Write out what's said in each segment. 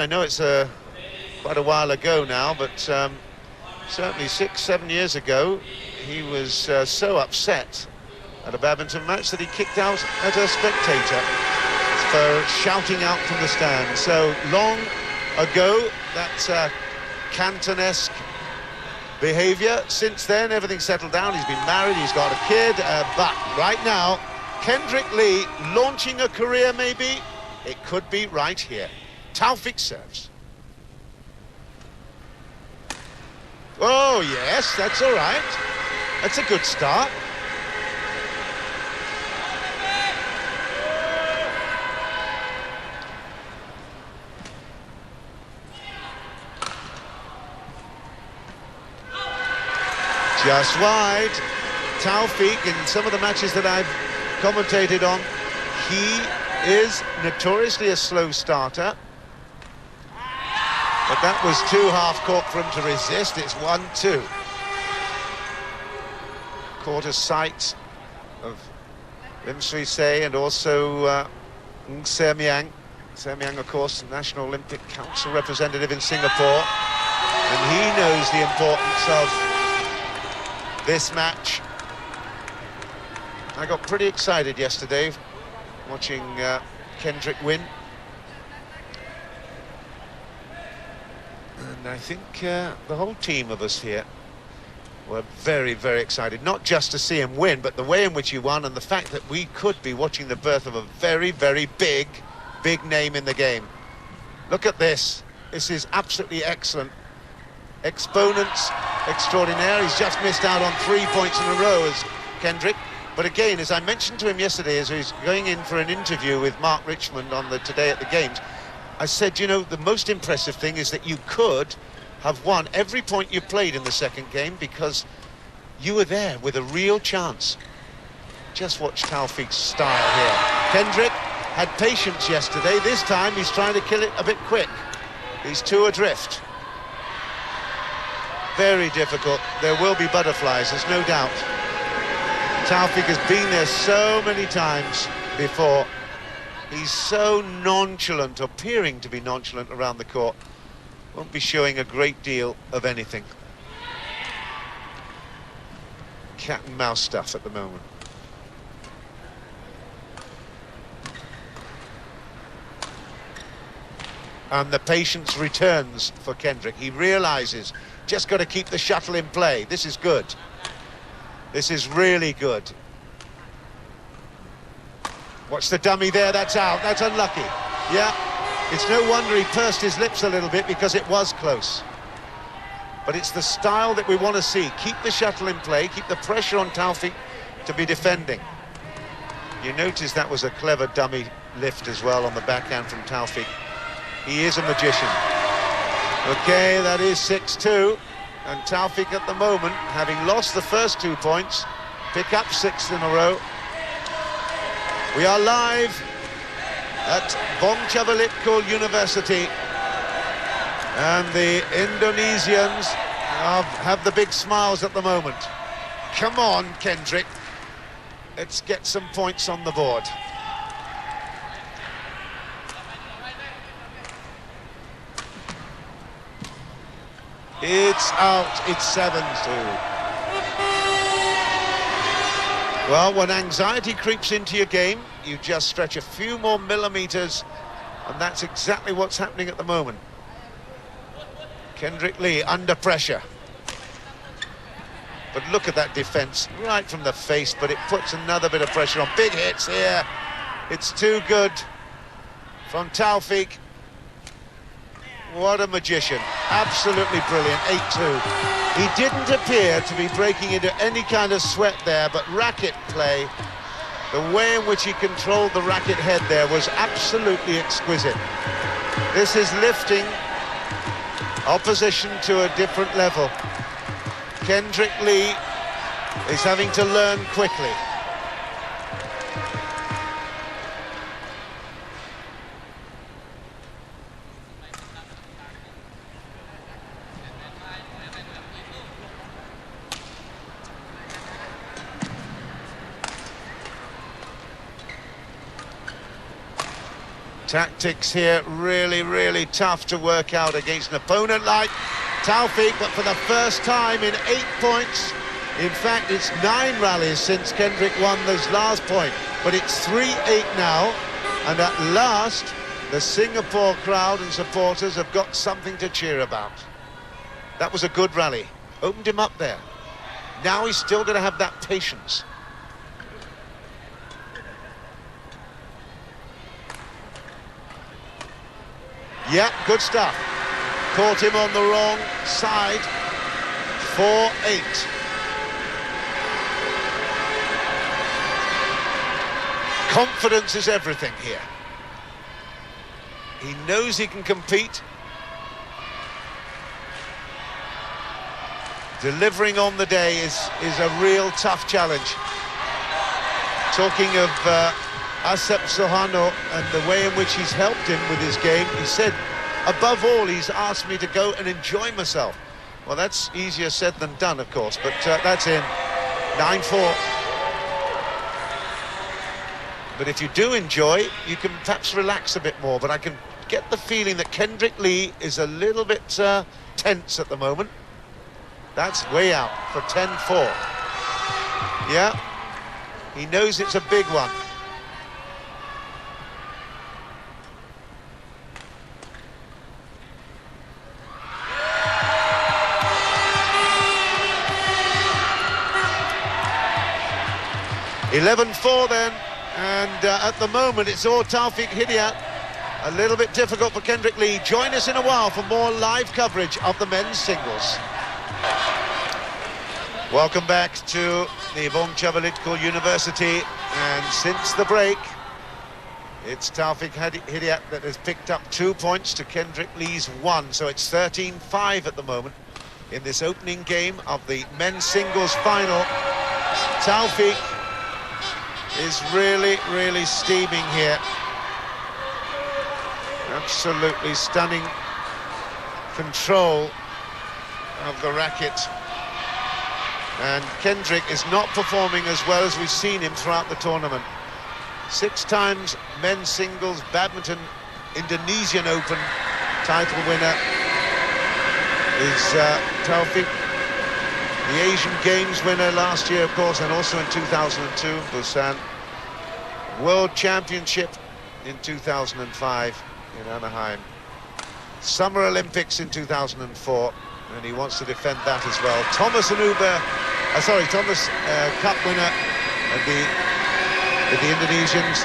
I know it's quite a while ago now, but certainly 6-7 years ago, he was so upset at a badminton match that he kicked out at a spectator for shouting out from the stand. So long ago, that Canton-esque behaviour. Since then, everything's settled down. He's been married, he's got a kid, but right now, Kendrick Lee launching a career, maybe. It could be right here. Taufik serves. Oh, yes, that's all right. That's a good start. Just wide. Taufik, in some of the matches that I've commentated on, he is notoriously a slow starter. But that was too half-court for him to resist. It's 1-2. Caught a sight of Lim Sui-se and also Ng Se-myang. Se-myang, of course, National Olympic Council representative in Singapore. And he knows the importance of this match. I got pretty excited yesterday watching Kendrick win. And I think the whole team of us here were very, very excited, not just to see him win, but the way in which he won and the fact that we could be watching the birth of a very, very big name in the game. Look at this. This is absolutely excellent. Exponents extraordinaire. He's just missed out on 3 points in a row as Kendrick. But again, as I mentioned to him yesterday, as he was going in for an interview with Mark Richmond on the Today at the Games, I said, you know, the most impressive thing is that you could have won every point you played in the second game because you were there with a real chance. Just watch Taufik's style here. Kendrick had patience yesterday. This time he's trying to kill it a bit quick. He's too adrift. Very difficult. There will be butterflies, there's no doubt. Taufik has been there so many times before. He's so nonchalant, appearing to be nonchalant around the court. Won't be showing a great deal of anything. Cat and mouse stuff at the moment. And the patience returns for Kendrick. He realises, just got to keep the shuttle in play. This is good. This is really good. Watch the dummy there, that's out, that's unlucky. Yeah, it's no wonder he pursed his lips a little bit because it was close. But it's the style that we want to see. Keep the shuttle in play, keep the pressure on Taufik to be defending. You notice that was a clever dummy lift as well on the backhand from Taufik. He is a magician. Okay, that is 6-2. And Taufik at the moment, having lost the first 2 points, pick up 6th in a row. We are live at Bongchavalipkul University. And the Indonesians have the big smiles at the moment. Come on, Kendrick. Let's get some points on the board. It's out, it's 7-2. Well, when anxiety creeps into your game, you just stretch a few more millimetres, and that's exactly what's happening at the moment. Kendrick Lee under pressure. But look at that defence, right from the face, but it puts another bit of pressure on. Big hits here. It's too good from Taufik. What a magician. Absolutely brilliant. 8-2. He didn't appear to be breaking into any kind of sweat there, but racket play, the way in which he controlled the racket head there was absolutely exquisite. This is lifting opposition to a different level. Kendrick Lee is having to learn quickly. Tactics here really, really tough to work out against an opponent like Taufik, but for the first time in 8 points, in fact it's 9 rallies since Kendrick won this last point, but it's 3-8 now, and at last the Singapore crowd and supporters have got something to cheer about. That was a good rally, opened him up there. Now he's still going to have that patience. Yeah, good stuff. Caught him on the wrong side. 4-8. Confidence is everything here. He knows he can compete. Delivering on the day is a real tough challenge. Talking of Asep Sohano and the way in which he's helped him with his game, he said, above all, he's asked me to go and enjoy myself. Well, that's easier said than done, of course, but that's in. 9-4. But if you do enjoy, you can perhaps relax a bit more, but I can get the feeling that Kendrick Lee is a little bit tense at the moment. That's way out for 10-4. Yeah, he knows it's a big one. (11-4) then, and at the moment it's all Taufik Hidayat. A little bit difficult for Kendrick Lee. Join us in a while for more live coverage of the men's singles. Welcome back to the Vongchavalitsco University, and since the break it's Taufik Hidayat that has picked up 2 points to Kendrick Lee's 1, so it's 13-5 at the moment in this opening game of the men's singles final. Taufik is really, really steaming here. Absolutely stunning control of the racket. And Kendrick is not performing as well as we've seen him throughout the tournament. 6 times men's singles badminton Indonesian Open title winner is Taufik. The Asian Games winner last year, of course, and also in 2002 in Busan. World Championship in 2005 in Anaheim. Summer Olympics in 2004, and he wants to defend that as well. Thomas Cup winner with the Indonesians.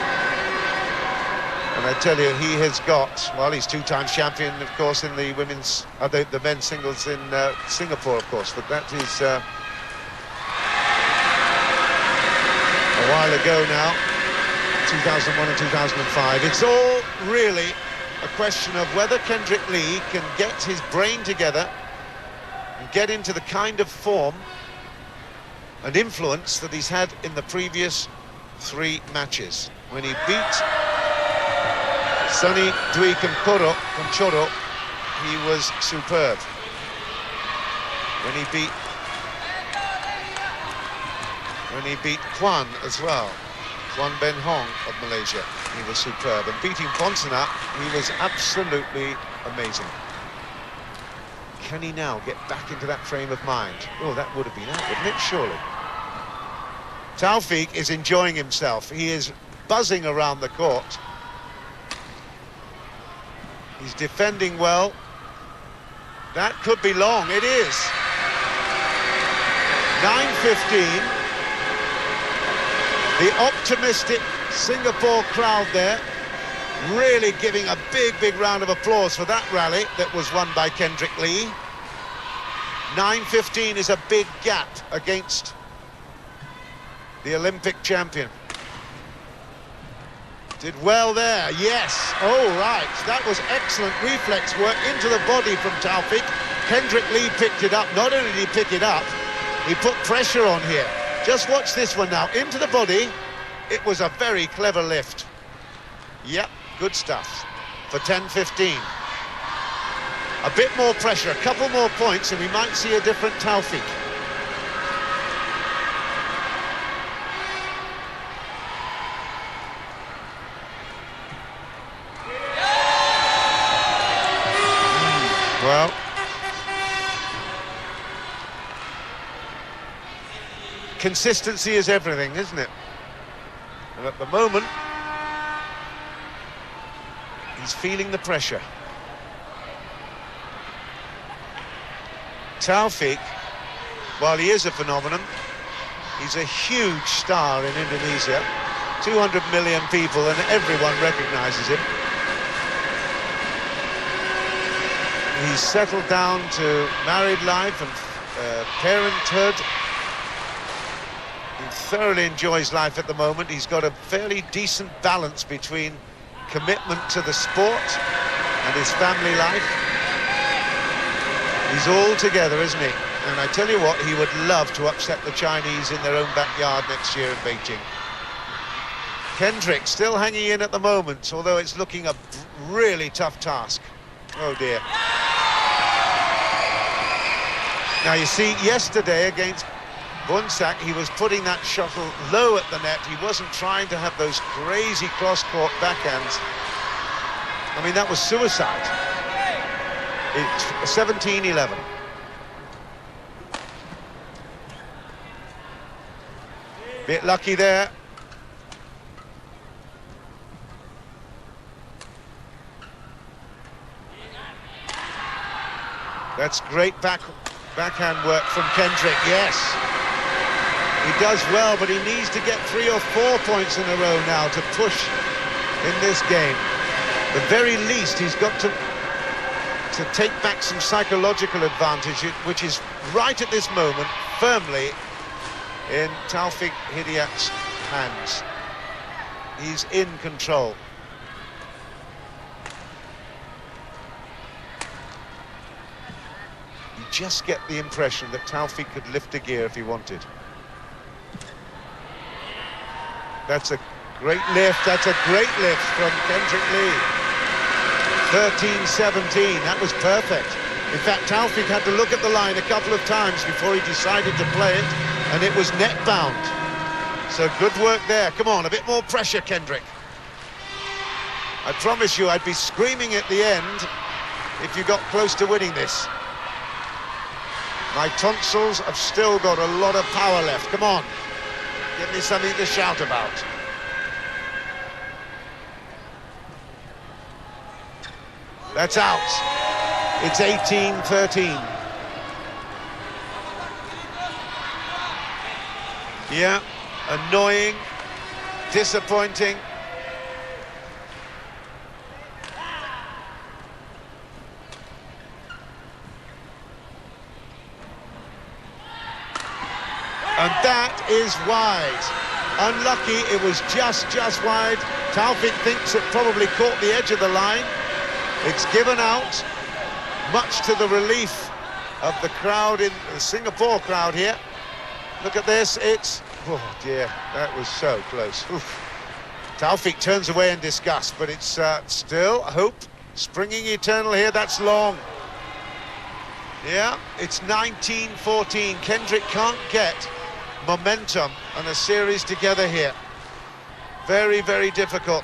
And I tell you, he has got, well, he's 2 times champion, of course, in the women's, the men's singles in Singapore, of course, but that is a while ago now, 2001 and 2005. It's all really a question of whether Kendrick Lee can get his brain together and get into the kind of form and influence that he's had in the previous 3 matches. When he beat Sonny Dwi Kunchoro, he was superb. When he beat Kwan as well, Kwan Ben Hong of Malaysia, he was superb. And beating Ponsonat, he was absolutely amazing. Can he now get back into that frame of mind? Oh, that would have been out, wouldn't it? Surely. Taufik is enjoying himself. He is buzzing around the court. He's defending well. That could be long. It is. 9-15. The optimistic Singapore crowd there really giving a big round of applause for that rally that was won by Kendrick Lee. 9-15 is a big gap against the Olympic champion. Did well there, yes. Oh, right, that was excellent reflex work into the body from Taufik. Kendrick Lee picked it up. Not only did he pick it up, he put pressure on here. Just watch this one now, into the body. It was a very clever lift. Yep, good stuff for 10-15. A bit more pressure, a couple more points, and we might see a different Taufik. Well, consistency is everything, isn't it? And at the moment, he's feeling the pressure. Taufik, while he is a phenomenon, he's a huge star in Indonesia. 200 million people and everyone recognises him. He's settled down to married life and parenthood. He thoroughly enjoys life at the moment. He's got a fairly decent balance between commitment to the sport and his family life. He's all together, isn't he? And I tell you what, he would love to upset the Chinese in their own backyard next year in Beijing. Kendrick still hanging in at the moment, although it's looking a really tough task. Oh dear. Now you see, yesterday against Bunsak, he was putting that shuttle low at the net. He wasn't trying to have those crazy cross-court backhands. I mean, that was suicide. It's 17-11. Bit lucky there. That's great backhand work from Kendrick, yes. He does well, but he needs to get 3 or 4 points in a row now to push in this game. The very least, he's got to take back some psychological advantage, which is right at this moment firmly in Taufik Hidayat's hands. He's in control. You just get the impression that Taufik could lift a gear if he wanted. That's a great lift, that's a great lift from Kendrick Lee. 13-17, that was perfect. In fact, Taufik had to look at the line a couple of times before he decided to play it, and it was net bound. So good work there. Come on, a bit more pressure, Kendrick. I promise you I'd be screaming at the end if you got close to winning this. My tonsils have still got a lot of power left. Come on, give me something to shout about. That's out. It's 18-13. Yeah, annoying, disappointing. And that is wide. Unlucky, it was just wide. Taufik thinks it probably caught the edge of the line. It's given out, much to the relief of the crowd, in the Singapore crowd here. Look at this, it's... Oh dear, that was so close. Oof. Taufik turns away in disgust, but it's still hope springing eternal here. That's long. Yeah, it's 19-14. Kendrick can't get momentum and a series together here. Very, very difficult.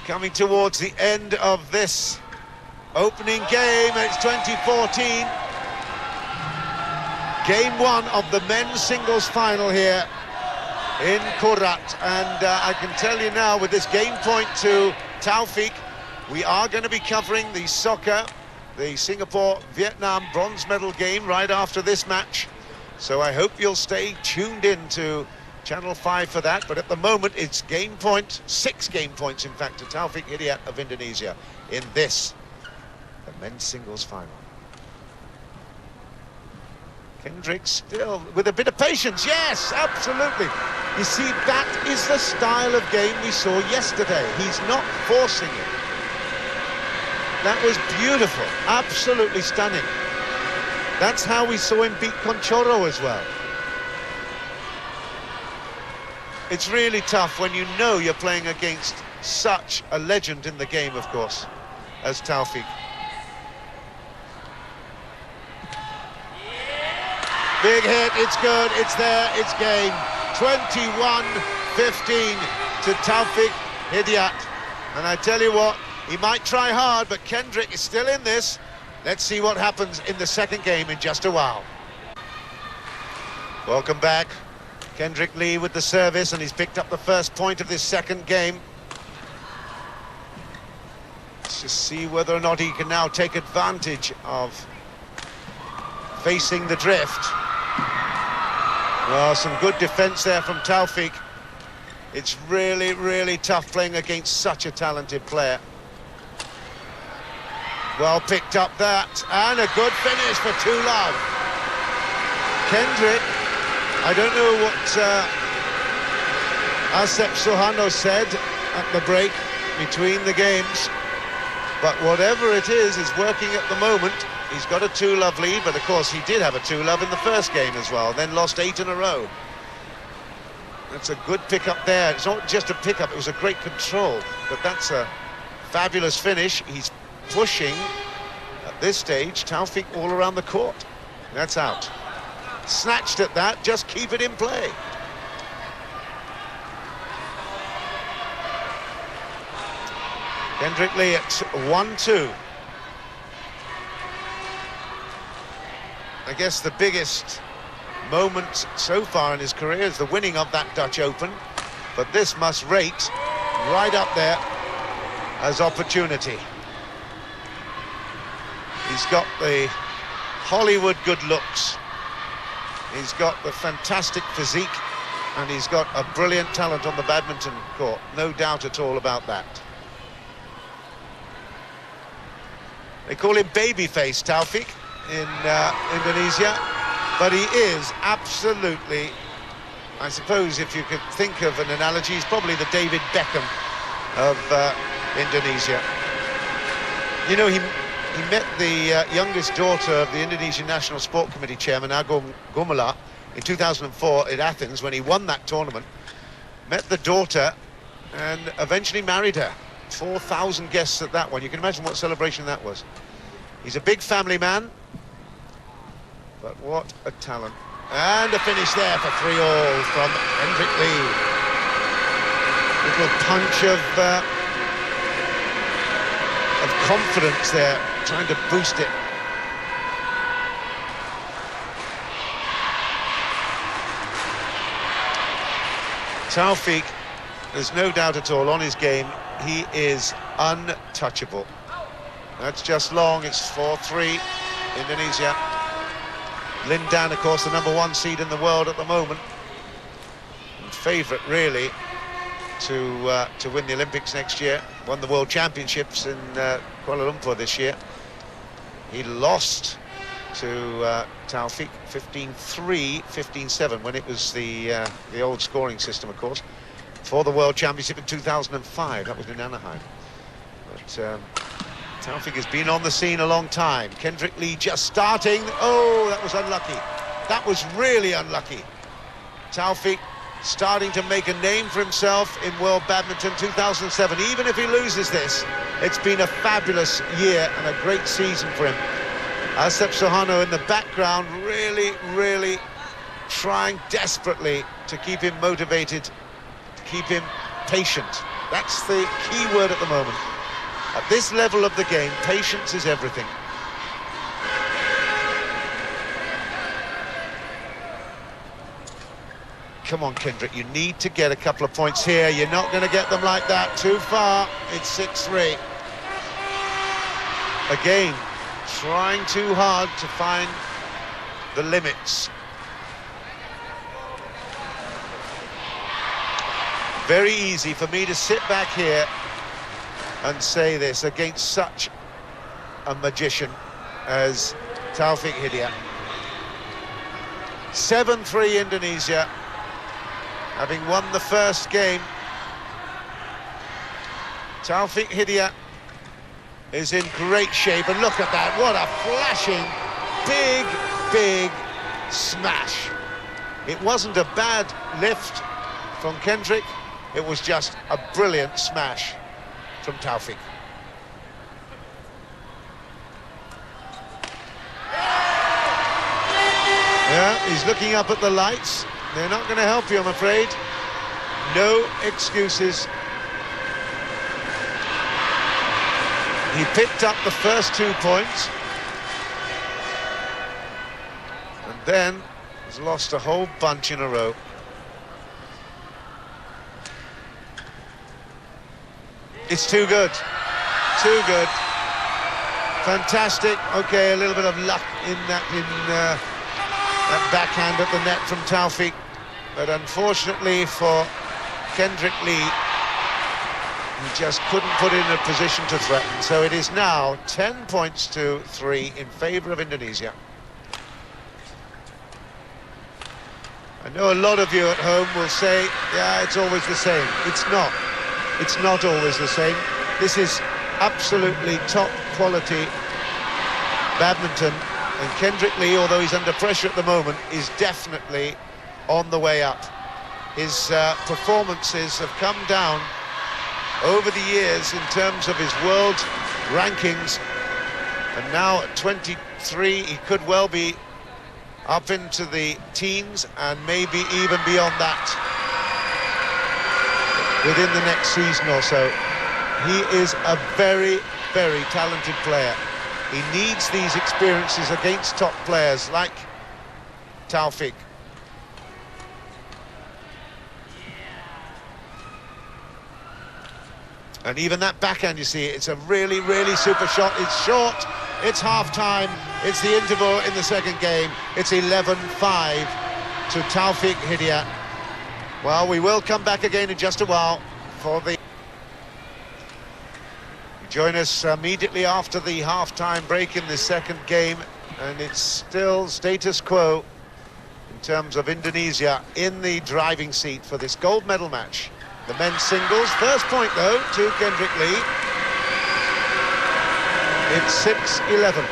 Coming towards the end of this opening game, it's 2014. Game 1 of the men's singles final here in Korat. And I can tell you now, with this game point to Taufik, we are going to be covering the soccer, the Singapore-Vietnam bronze medal game right after this match. So I hope you'll stay tuned in to Channel 5 for that, but at the moment it's game point, 6 game points in fact, to Taufik Hidayat of Indonesia in this, the men's singles final. Kendrick still with a bit of patience, yes, absolutely. You see, that is the style of game we saw yesterday. He's not forcing it. That was beautiful, absolutely stunning. That's how we saw him beat Conchoro as well. It's really tough when you know you're playing against such a legend in the game, of course, as Taufik. Big hit, it's good, it's there, it's game. 21-15 to Taufik Hidayat. And I tell you what, He might try hard, but Kendrick is still in this. Let's see what happens in the second game in just a while. Welcome back. Kendrick Lee with the service, and he's picked up the first point of this second game. Let's just see whether or not he can now take advantage of facing the drift. Well, some good defence there from Taufik. It's really, really tough playing against such a talented player. Well picked up that, and a good finish for 2-love. Kendrick, I don't know what MSF Suharno said at the break between the games, but whatever it is working at the moment. He's got a 2-love lead, but of course he did have a 2-love in the first game as well, then lost 8 in a row. That's a good pick-up there. It's not just a pick-up, it was a great control, but that's a fabulous finish. He's pushing, at this stage, Taufik all around the court. That's out. Snatched at that, just keep it in play. Kendrick Lee at 1-2. I guess the biggest moment so far in his career is the winning of that Dutch Open, but this must rate right up there as opportunity. He's got the Hollywood good looks, he's got the fantastic physique, and he's got a brilliant talent on the badminton court, no doubt at all about that. They call him Babyface, Taufik, in Indonesia, but he is absolutely, I suppose if you could think of an analogy, he's probably the David Beckham of Indonesia. You know, he met the youngest daughter of the Indonesian National Sport Committee chairman, Agung Gumelar, in 2004 in Athens when he won that tournament. Met the daughter and eventually married her. 4,000 guests at that one. You can imagine what celebration that was. He's a big family man, but what a talent. And a finish there for 3-all from Kendrick Lee. Little punch of confidence there, trying to boost it. Taufik, there's no doubt at all, on his game, he is untouchable. That's just long, it's 4-3, Indonesia. Lindan, of course, the #1 seed in the world at the moment. And favourite, really, to win the Olympics next year. Won the World Championships in Kuala Lumpur this year. He lost to Taufik 15-3, 15-7, when it was the old scoring system, of course, for the World Championship in 2005. That was in Anaheim. But Taufik has been on the scene a long time. Kendrick Lee just starting. Oh, that was unlucky. That was really unlucky. Taufik starting to make a name for himself in World Badminton 2007. Even if he loses this, it's been a fabulous year and a great season for him. MSF Suharno in the background, really, really trying desperately to keep him motivated, to keep him patient. That's the key word at the moment. At this level of the game, patience is everything. Come on, Kendrick, you need to get a couple of points here. You're not going to get them like that too far. It's 6-3. Again, trying too hard to find the limits. Very easy for me to sit back here and say this against such a magician as Taufik Hidayat. 7-3 Indonesia, having won the first game. Taufik Hidayat is in great shape, and look at that, what a flashing, big smash. It wasn't a bad lift from Kendrick, it was just a brilliant smash from Taufik. Yeah, he's looking up at the lights. They're not going to help you, I'm afraid. No excuses. He picked up the first 2 points, and then has lost a whole bunch in a row. It's too good. Too good. Fantastic. Okay, a little bit of luck in that that backhand at the net from Taufik, but unfortunately for Kendrick Lee, he just couldn't put it in a position to threaten. So it is now 10 points to 3 in favour of Indonesia. I know a lot of you at home will say, yeah, it's always the same. It's not. It's not always the same. This is absolutely top quality badminton, and Kendrick Lee, although he's under pressure at the moment, is definitely on the way up. His performances have come down over the years in terms of his world rankings, and now at 23 he could well be up into the teens and maybe even beyond that within the next season or so. He is a very, very talented player. He needs these experiences against top players like Taufik. And even that backhand, you see, it's a really, really super shot. It's short, it's half-time, it's the interval in the second game. It's 11-5 to Taufik Hidayat. Well, we will come back again in just a while for the... Join us immediately after the half-time break in the second game, and it's still status quo in terms of Indonesia in the driving seat for this gold medal match. The men's singles, first point though to Kendrick Lee. It's 6-11.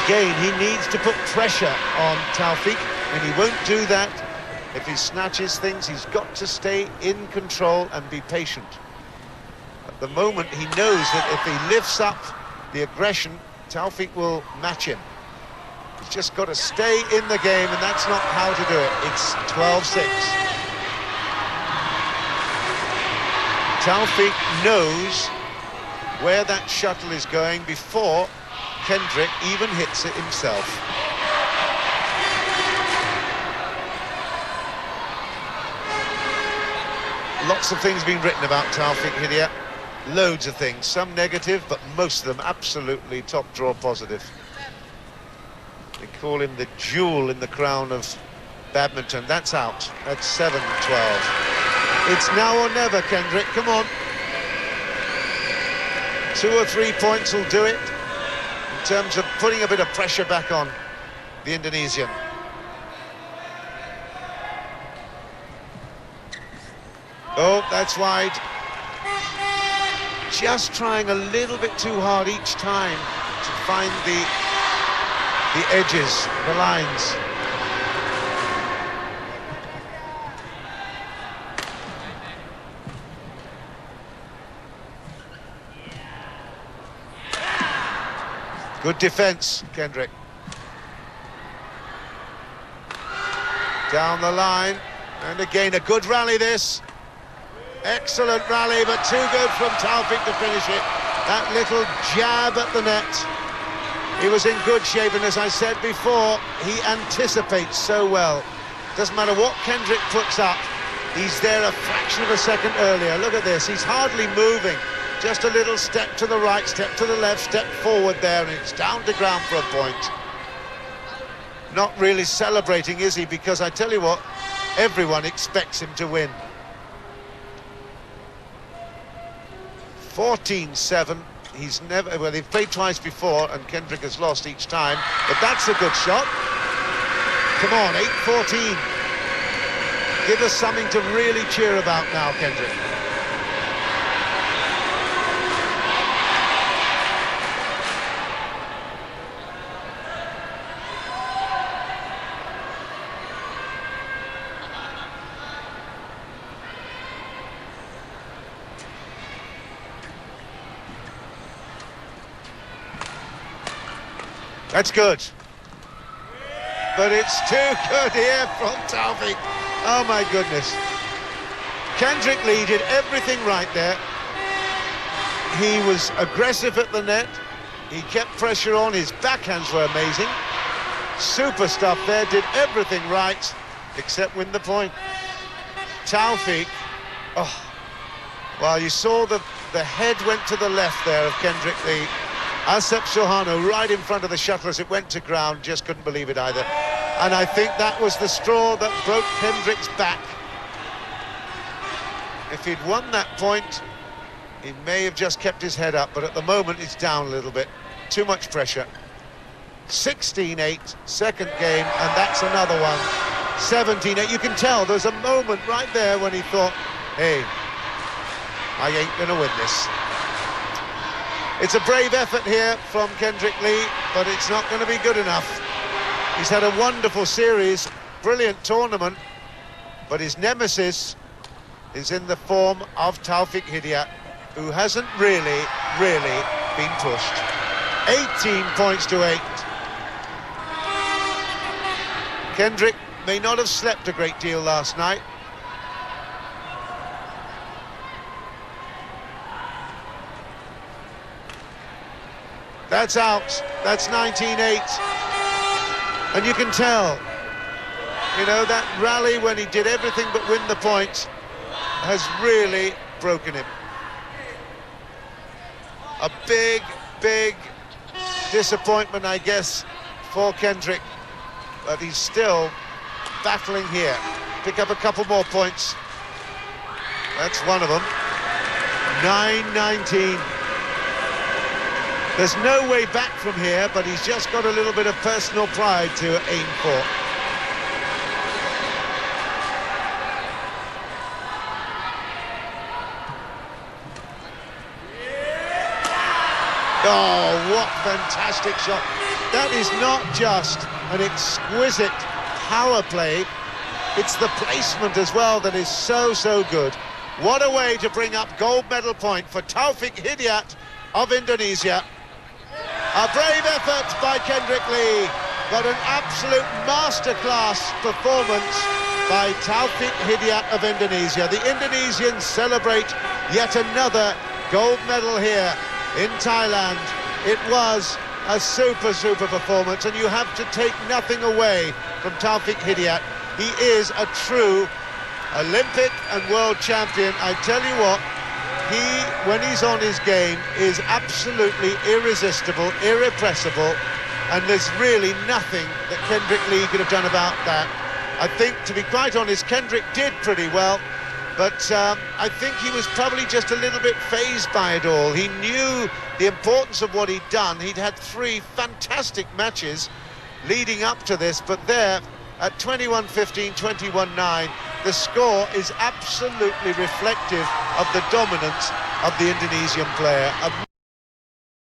Again, he needs to put pressure on Taufik, and he won't do that if he snatches things. He's got to stay in control and be patient. At the moment, he knows that if he lifts up the aggression, Taufik will match him. He's just got to stay in the game, and that's not how to do it. It's 12-6. Taufik knows where that shuttle is going before Kendrick even hits it himself. Lots of things being written about Taufik Hidayat. Loads of things, some negative, but most of them absolutely top draw positive. They call him the jewel in the crown of badminton. That's out. That's 7-12. It's now or never, Kendrick, come on. 2 or 3 points will do it in terms of putting a bit of pressure back on the Indonesian. Oh, that's wide. Just trying a little bit too hard each time to find the edges, the lines. Good defence, Kendrick. Down the line, and again a good rally this. Excellent rally, but too good from Taufik to finish it. That little jab at the net. He was in good shape, and as I said before, he anticipates so well. Doesn't matter what Kendrick puts up, he's there a fraction of a second earlier. Look at this, he's hardly moving. Just a little step to the right, step to the left, step forward there, and it's down to ground for a point. Not really celebrating, is he? Because I tell you what, everyone expects him to win. 14-7. He's never... Well, they've played twice before, and Kendrick has lost each time. But that's a good shot. Come on, 8-14. Give us something to really cheer about now, Kendrick. That's good. But it's too good here from Taufik. Oh, my goodness. Kendrick Lee did everything right there. he was aggressive at the net, he kept pressure on, his backhands were amazing. Super stuff there, did everything right, except win the point. Taufik, oh, well, you saw the head went to the left there of Kendrick, the Asep Sohano, right in front of the shuttle as it went to ground, just couldn't believe it either. And I think that was the straw that broke Kendrick's back. If he'd won that point, he may have just kept his head up, but at the moment it's down a little bit. Too much pressure. 16-8, second game, and that's another one. 17-8. You can tell there's a moment right there when he thought, hey, I ain't gonna win this. It's a brave effort here from Kendrick Lee, but it's not going to be good enough. He's had a wonderful series, brilliant tournament, but his nemesis is in the form of Taufik Hidayat, who hasn't really been pushed. 18 points to 8. Kendrick may not have slept a great deal last night. That's out. That's 19-8. And you can tell, you know, that rally when he did everything but win the point has really broken him. A big disappointment, I guess, for Kendrick. But he's still battling here. Pick up a couple more points. That's one of them. 9-19. There's no way back from here, but he's just got a little bit of personal pride to aim for. Oh, what fantastic shot. That is not just an exquisite power play, it's the placement as well that is so good. What a way to bring up gold medal point for Taufik Hidayat of Indonesia. A brave effort by Kendrick Lee, but an absolute masterclass performance by Taufik Hidayat of Indonesia. The Indonesians celebrate yet another gold medal here in Thailand. It was a super performance, and you have to take nothing away from Taufik Hidayat. He is a true Olympic and world champion. I tell you what, he, when he's on his game, is absolutely irresistible, irrepressible, and there's really nothing that Kendrick Lee could have done about that. I think, to be quite honest, Kendrick did pretty well, but I think he was probably just a little bit fazed by it all. He knew the importance of what he'd done. He'd had 3 fantastic matches leading up to this, but there, at 21-15, 21-9, the score is absolutely reflective of the dominance of the Indonesian player.